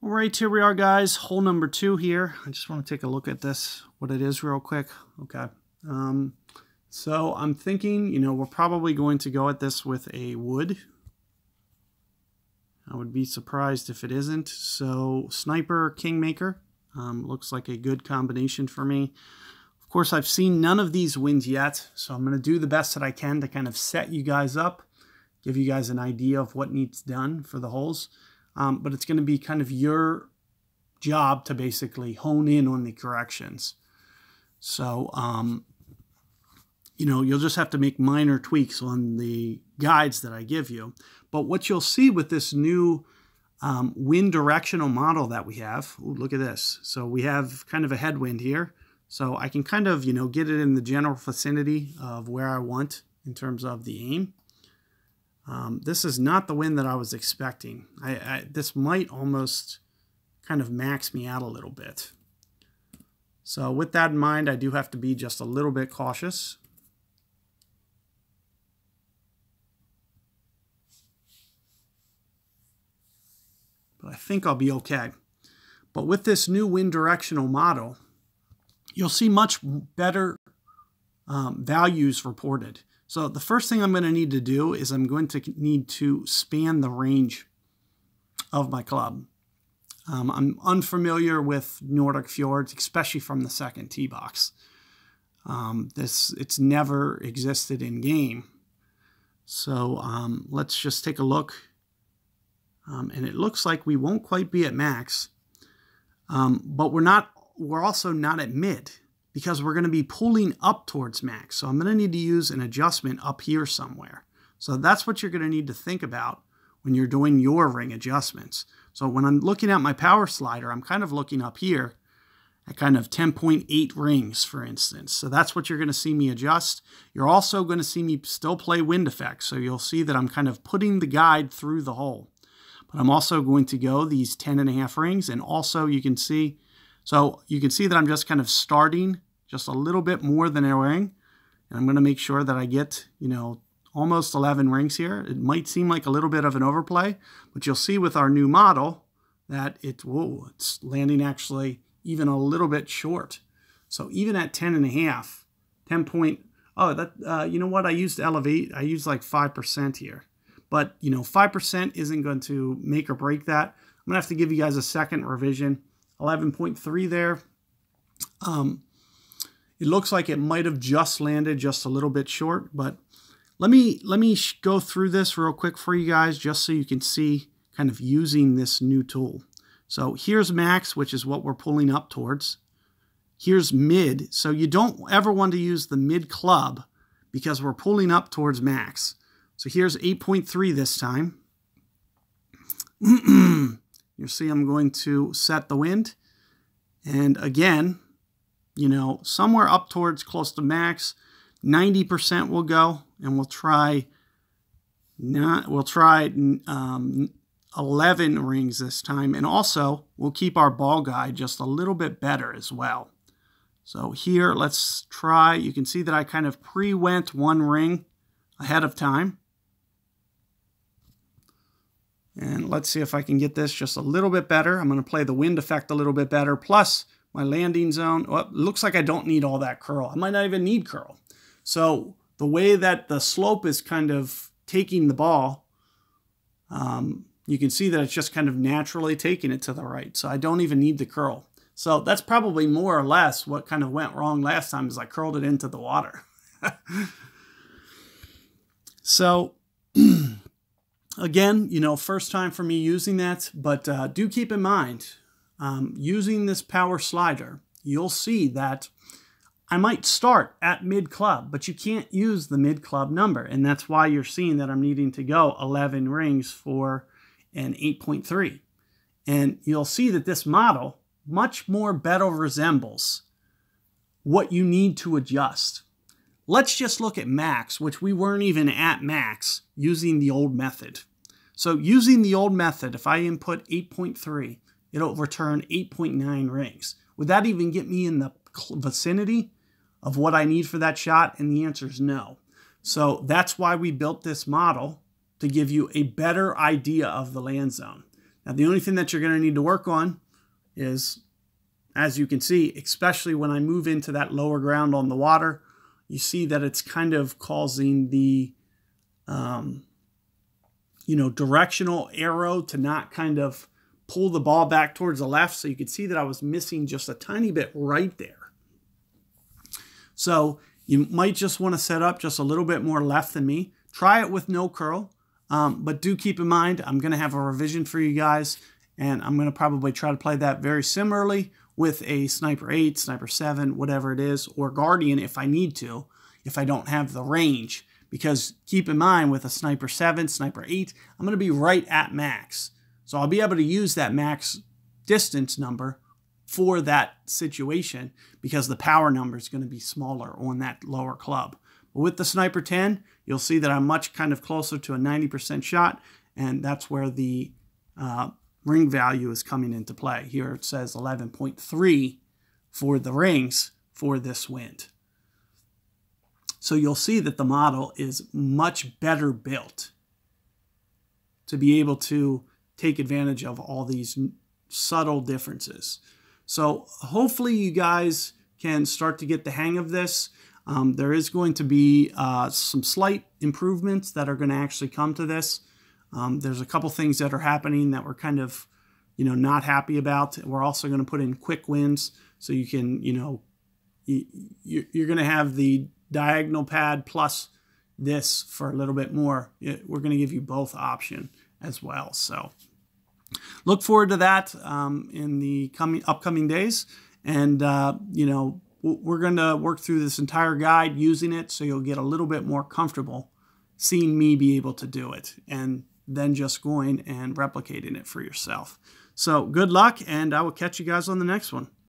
All right, here we are, guys. Hole number 2 here. I just want to take a look at this, what it is real quick. Okay. So I'm thinking, we're probably going to go at this with a wood. I would be surprised if it isn't. So Sniper Kingmaker looks like a good combination for me. Of course, I've seen none of these wins yet, so I'm going to do the best that I can to kind of set you guys up, give you guys an idea of what needs done for the holes. But it's going to be kind of your job to basically hone in on the corrections. So, you'll just have to make minor tweaks on the guides that I give you. But what you'll see with this new wind directional model that we have, ooh, look at this. So we have kind of a headwind here. So I can kind of, get it in the general vicinity of where I want in terms of the aim. This is not the wind that I was expecting. This might almost kind of max me out a little bit. So with that in mind, I do have to be just a little bit cautious. But I think I'll be okay. But with this new wind directional model, you'll see much better values reported. So the first thing I'm going to need to do is I'm going to need to span the range of my club. I'm unfamiliar with Nordic Fjords, especially from the second tee box. It's never existed in game. So let's just take a look. And it looks like we won't quite be at max, but we're also not at mid, because we're going to be pulling up towards max. So I'm going to need to use an adjustment up here somewhere. So that's what you're going to need to think about when you're doing your ring adjustments. So when I'm looking at my power slider, I'm kind of looking up here at kind of 10.8 rings, for instance. So that's what you're going to see me adjust. You're also going to see me still play wind effects. So you'll see that I'm kind of putting the guide through the hole. But I'm also going to go these 10.5 rings. And also you can see that I'm just kind of starting just a little bit more than a ring. And I'm going to make sure that I get, almost 11 rings here. It might seem like a little bit of an overplay, but you'll see with our new model that it's landing actually even a little bit short. So even at 10.5, 10 point, you know what? I used elevate. I used like 5% here. But, 5% isn't going to make or break that. I'm going to have to give you guys a second revision. 11.3 there. It looks like it might have just landed just a little bit short, but let me go through this real quick for you guys just so you can see kind of using this new tool. So here's max, which is what we're pulling up towards. Here's mid. So you don't ever want to use the mid club because we're pulling up towards max. So here's 8.3 this time. You'll see I'm going to set the wind. And again, somewhere up towards close to max, 90% will go, and we'll try 11 rings this time. And also, we'll keep our ball guide just a little bit better as well. So here, let's try. You can see that I kind of pre-went one ring ahead of time. And let's see if I can get this just a little bit better. I'm going to play the wind effect a little bit better. Plus, my landing zone, well, it looks like I don't need all that curl. I might not even need curl. So the way that the slope is kind of taking the ball, you can see that it's just kind of naturally taking it to the right. So I don't even need the curl. So that's probably more or less what kind of went wrong last time, is I curled it into the water. So again, first time for me using that, but do keep in mind, using this power slider, you'll see that I might start at mid club, but you can't use the mid club number. And that's why you're seeing that I'm needing to go 11 rings for an 8.3. And you'll see that this model much more better resembles what you need to adjust. Let's just look at max, which we weren't even at max using the old method. So using the old method, if I input 8.3, it'll return 8.9 rings. Would that even get me in the vicinity of what I need for that shot? And the answer is no. So that's why we built this model, to give you a better idea of the land zone. Now, the only thing that you're going to need to work on is, as you can see, especially when I move into that lower ground on the water, you see that it's kind of causing the, directional arrow to not kind of pull the ball back towards the left. So you can see that I was missing just a tiny bit right there. So you might just want to set up just a little bit more left than me. Try it with no curl, but do keep in mind, I'm going to have a revision for you guys, and I'm going to probably try to play that very similarly with a Sniper 8, Sniper 7, whatever it is, or Guardian if I need to, if I don't have the range. Because keep in mind, with a Sniper 7, Sniper 8, I'm going to be right at max. So I'll be able to use that max distance number for that situation because the power number is going to be smaller on that lower club. But with the Sniper 10, you'll see that I'm much kind of closer to a 90% shot, and that's where the ring value is coming into play. Here it says 11.3 for the rings for this wind. So you'll see that the model is much better built to be able to take advantage of all these subtle differences. So hopefully you guys can start to get the hang of this. There is going to be some slight improvements that are going to actually come to this. There's a couple things that are happening that we're kind of, not happy about. We're also going to put in quick wins so you can, you're going to have the diagonal pad plus this for a little bit more. We're going to give you both option as well. So look forward to that in the upcoming days. And, we're going to work through this entire guide using it so you'll get a little bit more comfortable seeing me be able to do it and then just going and replicating it for yourself. So good luck, and I will catch you guys on the next one.